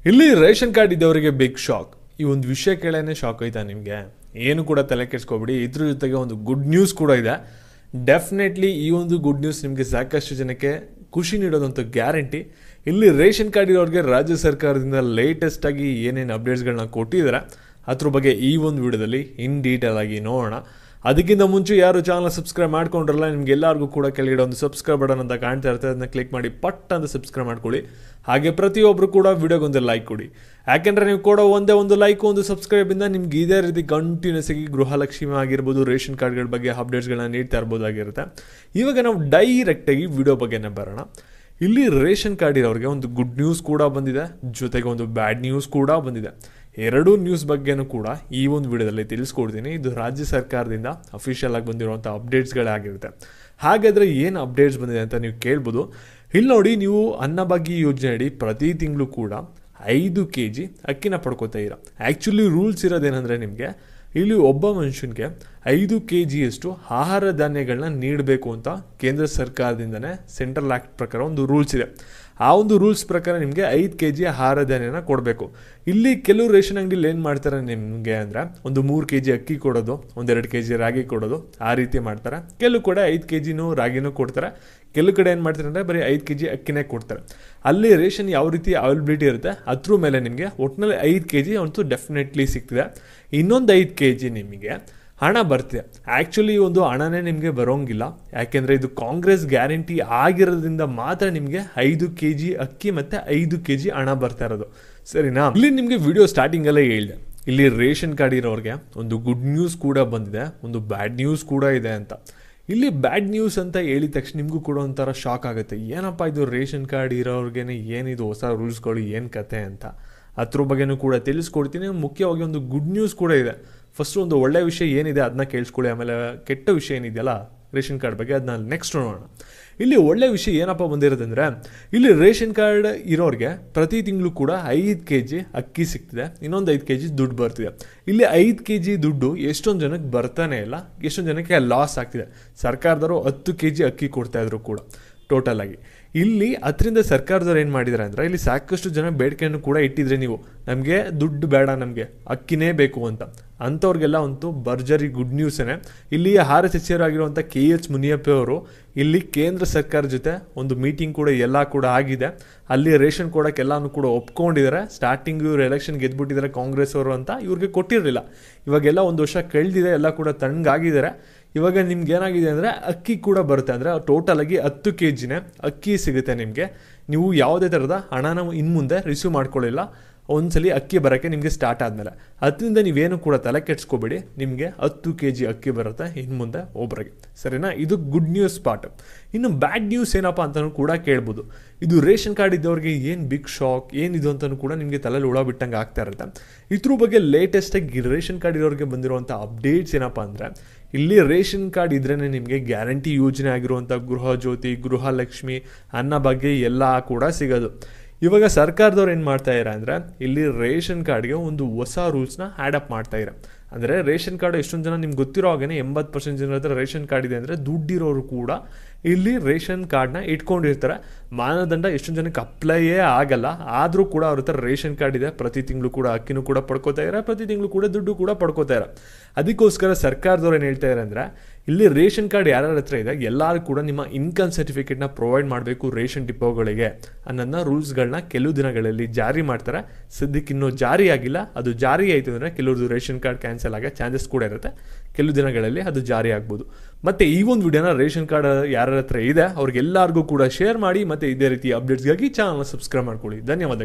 ಇಲ್ಲಿ ration card ಇದ್ದವರಿಗೆ big shock. ಈ ಒಂದು ವಿಷಯ ಕೇಳೇನೆ ಶಾಕ್ ಆಯ್ತಾ ನಿಮಗೆ? ಏನು ಕೂಡ ತಲೆ ಕೆಡಿಸ್ಕೊಬೇಡಿ, ಇದ್ರ ಜೊತೆಗೆ ಒಂದು ಗುಡ್ ನ್ಯೂಸ್ ಕೂಡ ಇದೆ. ಡೆಫಿನೆಟ್ಲಿ ಈ ಒಂದು ಗುಡ್ ನ್ಯೂಸ್ ನಿಮಗೆ ಸಾಕಷ್ಟು ಜನಕ್ಕೆ ಖುಷಿ ನೀಡೋದಂತ ಗ್ಯಾರಂಟಿ. ಇಲ್ಲಿ ರೇಷನ್ ಕಾರ್ಡ್ ಇರೋರಿಗೆ ರಾಜ್ಯ ಸರ್ಕಾರದಿಂದ ಲೇಟೆಸ್ಟ್ ಆಗಿ ಏನೇನು ಅಪ್ಡೇಟ್ಸ್ಗಳನ್ನ ಕೊಟ್ಟಿದ್ದಾರೆ ಅದ್ರ ಬಗ್ಗೆ ಈ ಒಂದು ವಿಡಿಯೋದಲ್ಲಿ ಇನ್ ಡೀಟೇಲ್ ಆಗಿ ನೋಡೋಣ. ಅದಕ್ಕಿಂತ ಮುಂಚೆ ಯಾರು ಚಾನಲ್ ಸಬ್ಸ್ಕ್ರೈಬ್ ಮಾಡ್ಕೊಂಡ್ರಲ್ಲ, ನಿಮ್ಗೆಲ್ಲರಿಗೂ ಕೂಡ ಕೆಳಗಡೆ ಒಂದು ಸಬ್ಸ್ಕ್ರೈಬ್ ಬಟನ್ ಅಂತ ಕಾಣ್ತಾ ಇರ್ತದೆ, ಅದನ್ನ ಕ್ಲಿಕ್ ಮಾಡಿ ಪಟ್ ಅಂತ ಸಬ್ಸ್ಕ್ರೈಬ್ ಮಾಡ್ಕೊಳ್ಳಿ. ಹಾಗೆ ಪ್ರತಿಯೊಬ್ಬರು ಕೂಡ ವಿಡಿಯೋಗೊಂದು ಲೈಕ್ ಕೊಡಿ. ಯಾಕೆಂದರೆ ನೀವು ಕೊಡೋ ಒಂದೇ ಒಂದು ಲೈಕ್ ಒಂದು ಸಬ್ಸ್ಕ್ರೈಬಿಂದ ನಿಮ್ಗೆ ಇದೇ ರೀತಿ ಕಂಟಿನ್ಯೂಸ್ ಆಗಿ ಗೃಹಲಕ್ಷ್ಮಿ ಆಗಿರ್ಬೋದು, ರೇಷನ್ ಕಾರ್ಡ್ಗಳ ಬಗ್ಗೆ ಅಪ್ಡೇಟ್ಸ್ಗಳನ್ನ ನೀಡ್ತಾ ಇರ್ಬೋದಾಗಿರುತ್ತೆ. ಇವಾಗ ನಾವು ಡೈರೆಕ್ಟಾಗಿ ವಿಡಿಯೋ ಬಗ್ಗೆನೇ ಬರೋಣ. ಇಲ್ಲಿ ರೇಷನ್ ಕಾರ್ಡ್ ಇರೋರಿಗೆ ಒಂದು ಗುಡ್ ನ್ಯೂಸ್ ಕೂಡ ಬಂದಿದೆ, ಜೊತೆಗೆ ಒಂದು ಬ್ಯಾಡ್ ನ್ಯೂಸ್ ಕೂಡ ಬಂದಿದೆ. ಎರಡೂ ನ್ಯೂಸ್ ಬಗ್ಗೆನೂ ಕೂಡ ಈ ಒಂದು ವಿಡಿಯೋದಲ್ಲಿ ತಿಳಿಸ್ಕೊಡ್ತೀನಿ. ಇದು ರಾಜ್ಯ ಸರ್ಕಾರದಿಂದ ಅಫಿಷಿಯಲ್ ಆಗಿ ಬಂದಿರುವಂಥ ಅಪ್ಡೇಟ್ಸ್ಗಳಾಗಿರುತ್ತೆ. ಹಾಗಾದರೆ ಏನು ಅಪ್ಡೇಟ್ಸ್ ಬಂದಿದೆ ಅಂತ ನೀವು ಕೇಳ್ಬೋದು. ಇಲ್ಲಿ ನೋಡಿ, ನೀವು ಅನ್ನಭಾಗ್ಯ ಯೋಜನೆ ಅಡಿ ಪ್ರತಿ ತಿಂಗಳು ಕೂಡ 5 kg ಅಕ್ಕಿನ ಪಡ್ಕೋತಾ ಇರ. ಆ್ಯಕ್ಚುಲಿ ರೂಲ್ಸ್ ಇರೋದೇನೆಂದರೆ, ನಿಮಗೆ ಇಲ್ಲಿ ಒಬ್ಬ ಮನುಷ್ಯನಿಗೆ 5 kgಯಷ್ಟು ಆಹಾರ ಧಾನ್ಯಗಳನ್ನ ನೀಡಬೇಕು ಅಂತ ಕೇಂದ್ರ ಸರ್ಕಾರದಿಂದನೇ ಸೆಂಟ್ರಲ್ ಆ್ಯಕ್ಟ್ ಪ್ರಕಾರ ಒಂದು ರೂಲ್ಸ್ ಇದೆ. ಆ ಒಂದು ರೂಲ್ಸ್ ಪ್ರಕಾರ ನಿಮಗೆ 5 kg ಆಹಾರ ಧಾನ್ಯನ ಕೊಡಬೇಕು. ಇಲ್ಲಿ ಕೆಲವು ರೇಷನ್ ಅಂಗಡಿಲಿ ಏನು ಮಾಡ್ತಾರೆ ನಿಮಗೆ ಅಂದರೆ, ಒಂದು 3 kg ಅಕ್ಕಿ ಕೊಡೋದು, 1-2 kg ರಾಗಿ ಕೊಡೋದು, ಆ ರೀತಿ ಮಾಡ್ತಾರೆ. ಕೆಲವು ಕಡೆ 5 kgನೂ ರಾಗಿನೂ ಕೊಡ್ತಾರೆ. ಕೆಲವು ಕಡೆ ಏನು ಮಾಡ್ತಾರೆ ಅಂದರೆ ಬರೀ 5 kg ಅಕ್ಕಿನೇ ಕೊಡ್ತಾರೆ. ಅಲ್ಲಿ ರೇಷನ್ ಯಾವ ರೀತಿ ಅವೈಲಬಿಲಿಟಿ ಇರುತ್ತೆ ಅದ್ರ ಮೇಲೆ ನಿಮಗೆ ಒಟ್ಟಿನಲ್ಲಿ 5 kg ಅಂತೂ ಡೆಫಿನೆಟ್ಲಿ ಸಿಗ್ತಿದೆ. ಇನ್ನೊಂದು 5 kg ನಿಮಗೆ ಹಣ ಬರ್ತಿದೆ. ಆ್ಯಕ್ಚುಲಿ ಒಂದು ಹಣನೇ ನಿಮಗೆ ಬರೋಂಗಿಲ್ಲ, ಯಾಕೆಂದರೆ ಇದು ಕಾಂಗ್ರೆಸ್ ಗ್ಯಾರಂಟಿ ಆಗಿರೋದ್ರಿಂದ ಮಾತ್ರ ನಿಮಗೆ 5 kg ಅಕ್ಕಿ ಮತ್ತು 5 kg ಹಣ ಬರ್ತಾ ಇರೋದು. ಸರಿನಾ? ಇಲ್ಲಿ ನಿಮಗೆ ವಿಡಿಯೋ ಸ್ಟಾರ್ಟಿಂಗಲ್ಲೇ ಹೇಳಿದೆ, ಇಲ್ಲಿ ರೇಷನ್ ಕಾರ್ಡ್ ಇರೋರಿಗೆ ಒಂದು ಗುಡ್ ನ್ಯೂಸ್ ಕೂಡ ಬಂದಿದೆ, ಒಂದು ಬ್ಯಾಡ್ ನ್ಯೂಸ್ ಕೂಡ ಇದೆ ಅಂತ. ಇಲ್ಲಿ ಬ್ಯಾಡ್ ನ್ಯೂಸ್ ಅಂತ ಹೇಳಿದ ತಕ್ಷಣ ನಿಮಗೂ ಕೂಡ ಒಂಥರ ಶಾಕ್ ಆಗುತ್ತೆ. ಏನಪ್ಪ ಇದು ರೇಷನ್ ಕಾರ್ಡ್ ಇರೋರ್ಗೇನೆ ಏನಿದು ಹೊಸ ರೂಲ್ಸ್ಗಳು, ಏನು ಕತೆ ಅಂತ ಅದ್ರ ಬಗ್ಗೆನೂ ಕೂಡ ತಿಳಿಸ್ಕೊಡ್ತೀನಿ. ಮುಖ್ಯವಾಗಿ ಒಂದು ಗುಡ್ ನ್ಯೂಸ್ ಕೂಡ ಇದೆ. ಫಸ್ಟು ಒಂದು ಒಳ್ಳೆಯ ವಿಷಯ ಏನಿದೆ ಅದನ್ನ ಕೇಳಿಸ್ಕೊಳ್ಳಿ, ಆಮೇಲೆ ಕೆಟ್ಟ ವಿಷಯ ಏನಿದೆಯಲ್ಲ ರೇಷನ್ ಕಾರ್ಡ್ ಬಗ್ಗೆ ಅದನ್ನ ನೆಕ್ಸ್ಟ್ ನೋಡೋಣ. ಇಲ್ಲಿ ಒಳ್ಳೆಯ ವಿಷಯ ಏನಪ್ಪ ಬಂದಿರೋದಂದರೆ, ಇಲ್ಲಿ ರೇಷನ್ ಕಾರ್ಡ್ ಇರೋರಿಗೆ ಪ್ರತಿ ತಿಂಗಳು ಕೂಡ 5 kg ಅಕ್ಕಿ ಸಿಗ್ತಿದೆ, ಇನ್ನೊಂದು 5 kg ದುಡ್ಡು ಬರ್ತಿದೆ. ಇಲ್ಲಿ 5 kg ದುಡ್ಡು ಎಷ್ಟೊಂದು ಜನಕ್ಕೆ ಬರ್ತಾನೆ ಇಲ್ಲ, ಎಷ್ಟೊಂದು ಜನಕ್ಕೆ ಲಾಸ್ ಆಗ್ತಿದೆ. ಸರ್ಕಾರದವರು 10 kg ಅಕ್ಕಿ ಕೊಡ್ತಾ ಇದ್ರು ಕೂಡ ಟೋಟಲ್ ಆಗಿ. ಇಲ್ಲಿ ಅದರಿಂದ ಸರ್ಕಾರದವ್ರು ಏನು ಮಾಡಿದ್ದಾರೆ ಅಂದರೆ, ಇಲ್ಲಿ ಸಾಕಷ್ಟು ಜನ ಬೇಡಿಕೆಯನ್ನು ಕೂಡ ಇಟ್ಟಿದ್ರೆ, ನೀವು ನಮಗೆ ದುಡ್ಡು ಬೇಡ, ನಮಗೆ ಅಕ್ಕಿನೇ ಬೇಕು ಅಂತ. ಅಂಥವ್ರಿಗೆಲ್ಲ ಒಂದು ಭರ್ಜರಿ ಗುಡ್ ನ್ಯೂಸೇ. ಇಲ್ಲಿ ಆಹಾರ ಸಚಿವರಾಗಿರುವಂಥ KH ಮುನಿಯಪ್ಪ ಅವರು ಇಲ್ಲಿ ಕೇಂದ್ರ ಸರ್ಕಾರ ಜೊತೆ ಒಂದು ಮೀಟಿಂಗ್ ಕೂಡ ಎಲ್ಲ ಕೂಡ ಆಗಿದೆ. ಅಲ್ಲಿ ರೇಷನ್ ಕೊಡೋಕೆ ಎಲ್ಲನೂ ಕೂಡ ಒಪ್ಕೊಂಡಿದ್ದಾರೆ. ಸ್ಟಾರ್ಟಿಂಗ್ ಇವರು ಎಲೆಕ್ಷನ್ ಗೆದ್ಬಿಟ್ಟಿದ್ದಾರೆ ಕಾಂಗ್ರೆಸ್ ಅವರು ಅಂತ, ಇವ್ರಿಗೆ ಕೊಟ್ಟಿರಲಿಲ್ಲ. ಇವಾಗೆಲ್ಲ ಒಂದು ವರ್ಷ ಕಳೆದಿದೆ, ಎಲ್ಲ ಕೂಡ ತಣ್ಣಗಾಗಿದ್ದಾರೆ. ಇವಾಗ ನಿಮ್ಗೆ ಏನಾಗಿದೆ ಅಂದರೆ ಅಕ್ಕಿ ಕೂಡ ಬರುತ್ತೆ, ಅಂದರೆ ಟೋಟಲಾಗಿ 10 kgನೇ ಅಕ್ಕಿ ಸಿಗುತ್ತೆ ನಿಮಗೆ. ನೀವು ಯಾವುದೇ ಥರದ ಹಣನ ಇನ್ಮುಂದೆ ರಿಸೀವ್ ಮಾಡ್ಕೊಳ್ಳಿಲ್ಲ, ಒಂದ್ಸಲಿ ಅಕ್ಕಿ ಬರೋಕ್ಕೆ ನಿಮಗೆ ಸ್ಟಾರ್ಟ್ ಆದಮೇಲೆ. ಅದರಿಂದ ನೀವೇನು ಕೂಡ ತಲೆ ಕೆಡಿಸ್ಕೋಬೇಡಿ, ನಿಮಗೆ 10 kg ಅಕ್ಕಿ ಬರುತ್ತೆ ಇನ್ಮುಂದೆ ಒಬ್ಬರಿಗೆ. ಸರಿನಾ? ಇದು ಗುಡ್ ನ್ಯೂಸ್ ಪಾರ್ಟ್. ಇನ್ನು ಬ್ಯಾಡ್ ನ್ಯೂಸ್ ಏನಪ್ಪ ಅಂತಲೂ ಕೂಡ ಕೇಳ್ಬೋದು. ಇದು ರೇಷನ್ ಕಾರ್ಡ್ ಇದ್ದವ್ರಿಗೆ ಏನು ಬಿಗ್ ಶಾಕ್ ಏನಿದು ಅಂತಲೂ ಕೂಡ ನಿಮಗೆ ತಲೆಯಲ್ಲಿ ಹುಳ ಬಿಟ್ಟಂಗೆ ಆಗ್ತಾ ಇರುತ್ತೆ. ಇದ್ರ ಬಗ್ಗೆ ಲೇಟೆಸ್ಟಾಗಿ ರೇಷನ್ ಕಾರ್ಡ್ ಇರೋರಿಗೆ ಬಂದಿರುವಂಥ ಅಪ್ಡೇಟ್ಸ್ ಏನಪ್ಪ ಅಂದರೆ, ಇಲ್ಲಿ ರೇಷನ್ ಕಾರ್ಡ್ ಇದ್ರೇ ನಿಮಗೆ ಗ್ಯಾರಂಟಿ ಯೋಜನೆ ಆಗಿರುವಂಥ ಗೃಹ ಜ್ಯೋತಿ, ಗೃಹಲಕ್ಷ್ಮಿ, ಅನ್ನಭಾಗ್ಯ ಎಲ್ಲ ಕೂಡ ಸಿಗೋದು. ಇವಾಗ ಸರ್ಕಾರದವ್ರು ಏನು ಮಾಡ್ತಾ ಇದ್ದಾರೆ ಅಂದರೆ, ಇಲ್ಲಿ ರೇಷನ್ ಕಾರ್ಡ್ಗೆ ಒಂದು ಹೊಸ ರೂಲ್ಸ್ನ ಆ್ಯಡಪ್ ಮಾಡ್ತಾ ಇದ್ದಾರೆ. ಅಂದರೆ ರೇಷನ್ ಕಾರ್ಡ್ ಎಷ್ಟೊಂದು ಜನ ನಿಮ್ಗೆ ಗೊತ್ತಿರೋ ಹಾಗೆ 80% ಜನರ ಹತ್ರ ರೇಷನ್ ಕಾರ್ಡ್ ಇದೆ ಅಂದರೆ, ದುಡ್ಡಿರೋರು ಕೂಡ ಇಲ್ಲಿ ರೇಷನ್ ಕಾರ್ಡ್ನ ಇಟ್ಕೊಂಡಿರ್ತಾರೆ. ಮಾನದಂಡ ಎಷ್ಟೊಂದು ಜನಕ್ಕೆ ಅಪ್ಲೈಯೇ ಆಗಲ್ಲ, ಆದರೂ ಕೂಡ ಅವ್ರ ಹತ್ರ ರೇಷನ್ ಕಾರ್ಡ್ ಇದೆ. ಪ್ರತಿ ತಿಂಗಳು ಕೂಡ ಅಕ್ಕಿನೂ ಕೂಡ ಪಡ್ಕೋತಾ ಇದ್ದಾರೆ, ಪ್ರತಿ ತಿಂಗಳು ಕೂಡ ದುಡ್ಡು ಕೂಡ ಪಡ್ಕೋತಾ ಇದ್ದಾರೆ. ಅದಕ್ಕೋಸ್ಕರ ಸರ್ಕಾರದವ್ರು ಏನು ಹೇಳ್ತಾ ಇದ್ದಾರೆ ಅಂದರೆ, ಇಲ್ಲಿ ರೇಷನ್ ಕಾರ್ಡ್ ಯಾರ್ಯಾರ ಹತ್ರ ಇದೆ ಎಲ್ಲರೂ ಕೂಡ ನಿಮ್ಮ ಇನ್ಕಮ್ ಸರ್ಟಿಫಿಕೇಟ್ನ ಪ್ರೊವೈಡ್ ಮಾಡಬೇಕು ರೇಷನ್ ಡಿಪೋಗಳಿಗೆ ಅನ್ನೋದನ್ನ ರೂಲ್ಸ್ಗಳನ್ನ ಕೆಲವು ದಿನಗಳಲ್ಲಿ ಜಾರಿ ಮಾಡ್ತಾರೆ. ಸದ್ಯಕ್ಕೆ ಇನ್ನೂ ಜಾರಿ ಆಗಿಲ್ಲ. ಅದು ಜಾರಿ ಆಯಿತು ಅಂದರೆ ಕೆಲವ್ರದ್ದು ರೇಷನ್ ಕಾರ್ಡ್ ಕ್ಯಾನ್ಸಲ್ ಆಗೋ ಚಾನ್ಸಸ್ ಕೂಡ ಇರುತ್ತೆ. ಕೆಲವು ದಿನಗಳಲ್ಲಿ ಅದು ಜಾರಿ ಆಗ್ಬೋದು. ಮತ್ತು ಈ ಒಂದು ವಿಡಿಯೋನ ರೇಷನ್ ಕಾರ್ಡ್ ಯಾರ ಹತ್ರ ಇದೆ ಅವ್ರಿಗೆಲ್ಲರಿಗೂ ಕೂಡ ಶೇರ್ ಮಾಡಿ. ಮತ್ತು ಇದೇ ರೀತಿ ಅಪ್ಡೇಟ್ಸ್ಗಾಗಿ ಚಾನಲ್ನ ಸಬ್ಸ್ಕ್ರೈಬ್ ಮಾಡ್ಕೊಳ್ಳಿ. ಧನ್ಯವಾದ.